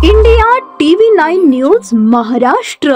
India TV 9 news Maharashtra.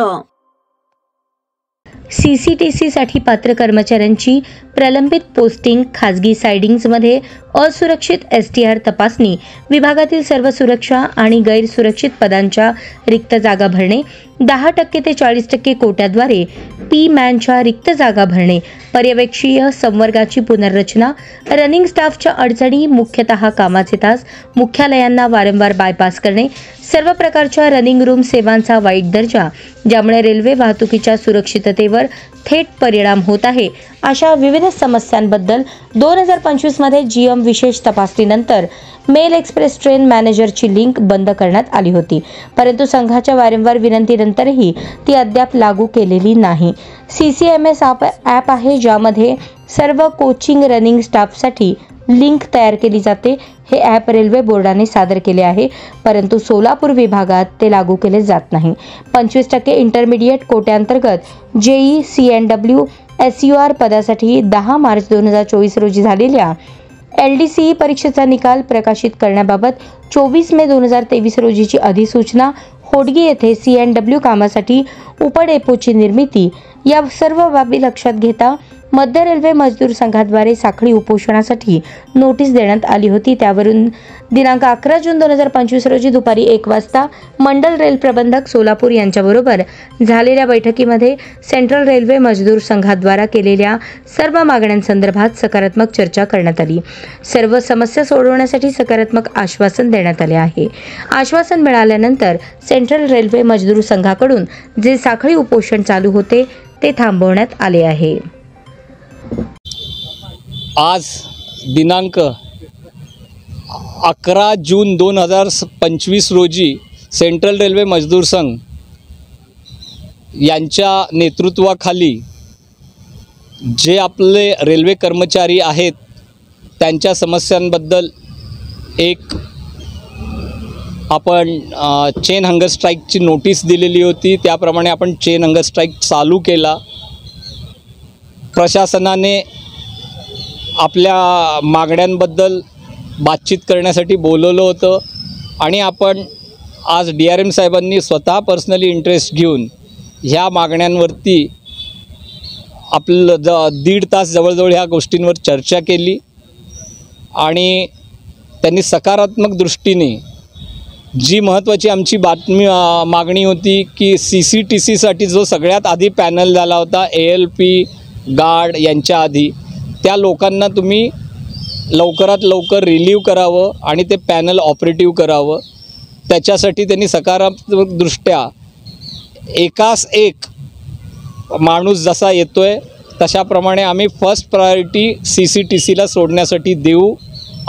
CCTC साठी पात्र कर्मचाऱ्यांची प्रलंबित पोस्टिंग, खाजगी सायडिंग्जमध्ये असुरक्षित एसटीआर तपासणी, विभागातील सर्व सुरक्षा आणि गैरसुरक्षित पदांच्या रिक्त जागा भरणे, 10% ते 40% कोट्याद्वारे पी-मॅनच्या रिक्त जागा भरणे, पर्यवेक्षीय संवर्गाची पुनर्रचना, रनिंग स्टाफच्या अडचणी, मुख्यतः कामाचे तास, मुख्यालयांना वारंवार बायपास करणे, सर्व प्रकारच्या रनिंग रूम सेवांचा वाईट दर्जा, ज्यामुळे रेल्वे वाहतुकीच्या सुरक्षिततेवर थेट परिणाम होत आहे, अशा विविध समस्यांबद्दल 2025 मध्ये जीएम विशेष तपासणीनंतर मेल एक्सप्रेस ट्रेन मॅनेजरची लिंक बंद करण्यात आली होती, परंतु संघाच्या वारंवार विनंतीनंतरही ती अद्याप लागू केलेली नाही। CCMS ॲप आहे ज्यामध्ये सर्व कोचिंग रनिंग स्टाफसाठी लिंक तयार केली जाते। हे ॲप रेल्वे बोर्डाने सादर केले आहे, परंतु सोलापूर विभागात ते लागू केले जात नाही। 25% इंटरमिडिएट कोट्यांतर्गत JEE CNW SUR पदासाठी 10 मार्च 2024 रोजी झालेल्या LDCE परीक्षेचा निकाल प्रकाशित करण्याबाबत 24 मे 2023 रोजीची अधिसूचना, होडगी येथे CNW कामासाठी उपडेपोची निर्मिती, या सर्व बाबी लक्षात घेता मध्य रेल्वे मजदूर संघाद्वारे साखळी उपोषणासाठी नोटीस देण्यात आली होती। त्यावरून दिनांक 11 जून 2025 रोजी दुपारी 1 वाजता मंडल रेल प्रबंधक सोलापूर यांच्याबरोबर झालेल्या बैठकीमध्ये सेंट्रल रेल्वे मजदूर संघाद्वारा केलेल्या सर्व मागण्यांसंदर्भात सकारात्मक चर्चा करण्यात आली। सर्व समस्या सोडवण्यासाठी सकारात्मक आश्वासन देण्यात आले आहे। आश्वासन मिळाल्यानंतर सेंट्रल रेल्वे मजदूर संघाकडून जे साखळी उपोषण चालू होते ते थांबवण्यात आले आहे। आज दिनांक 11 जून 2025 रोजी सेंट्रल रेल्वे मजदूर संघ यांच्या नेतृत्वाखाली जे आपले रेल्वे कर्मचारी आहेत त्यांच्या समस्यांबद्दल एक आपण चेन हंगर स्ट्राईकची नोटीस दिलेली होती। त्याप्रमाणे आपण चेन हंगर स्ट्राईक चालू केला। प्रशासनाने आपल्या मागण्यांबद्दल बातचीत करण्यासाठी बोलवलं होतं आणि आपण आज DRM साहेबांनी स्वतः पर्सनली इंटरेस्ट घेऊन ह्या मागण्यांवरती आपलं 1.5 तास जवळजवळ ह्या गोष्टींवर चर्चा केली आणि त्यांनी सकारात्मक दृष्टीने जी महत्त्वाची आमची मागणी होती की CCTCसाठी जो सगळ्यात आधी पॅनल झाला होता ALP गार्ड यांच्या आधी, त्या लोकांना तुम्ही लवकरात लवकर रिलीव करावं आणि ते पॅनल ऑपरेटिव्ह करावं। त्याच्यासाठी त्यांनी सकारात्मकदृष्ट्या एकास एक माणूस जसा येतोय तशाप्रमाणे आम्ही फर्स्ट प्रायोरिटी CCTCला सोडण्यासाठी देऊ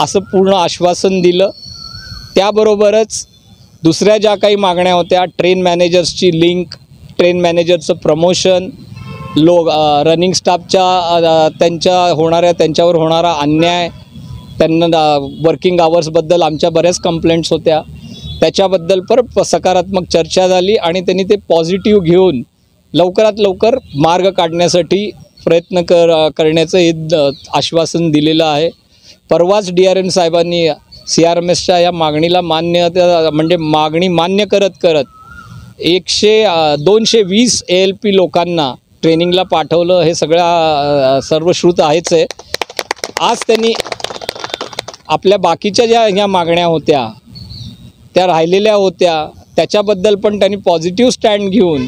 असं पूर्ण आश्वासन दिलं। त्याबरोबरच दुसऱ्या ज्या काही मागण्या होत्या, ट्रेन मॅनेजर्सची लिंक, ट्रेन मॅनेजरचं प्रमोशन, रनिंग स्टाफच्या त्यांच्यावर होणारा अन्याय, त्यांना वर्किंग आवर्सबद्दल आमच्या बऱ्याच कंप्लेंट्स होत्या, त्याच्याबद्दल परत सकारात्मक चर्चा झाली आणि त्यांनी ते पॉझिटिव्ह घेऊन लवकरात लवकर मार्ग काढण्यासाठी प्रयत्न करण्याचं हे आश्वासन दिलेलं आहे। परवाच DRM साहेबांनी CRMSच्या या मागणीला मागणी मान्य करत 220 ALP लोकांना ट्रेनिंगला पाठवलं। हे सर्व श्रुत आहेच आहे। आज त्यांनी आपल्या बाकीच्या ज्या मागण्या होत्या त्या राहिलेल्या होत्या, त्याच्याबद्दल पण त्यांनी पॉझिटिव्ह स्टँड घेऊन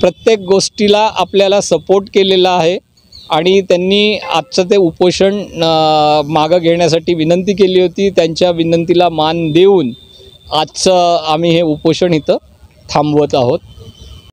प्रत्येक गोष्टीला आपल्याला सपोर्ट केलेला आहे आणि त्यांनी आजचं ते उपोषण मागं घेण्यासाठी विनंती केली होती। त्यांच्या विनंतीला मान देऊन आजचं आम्ही हे उपोषण इथं थांबवत आहोत।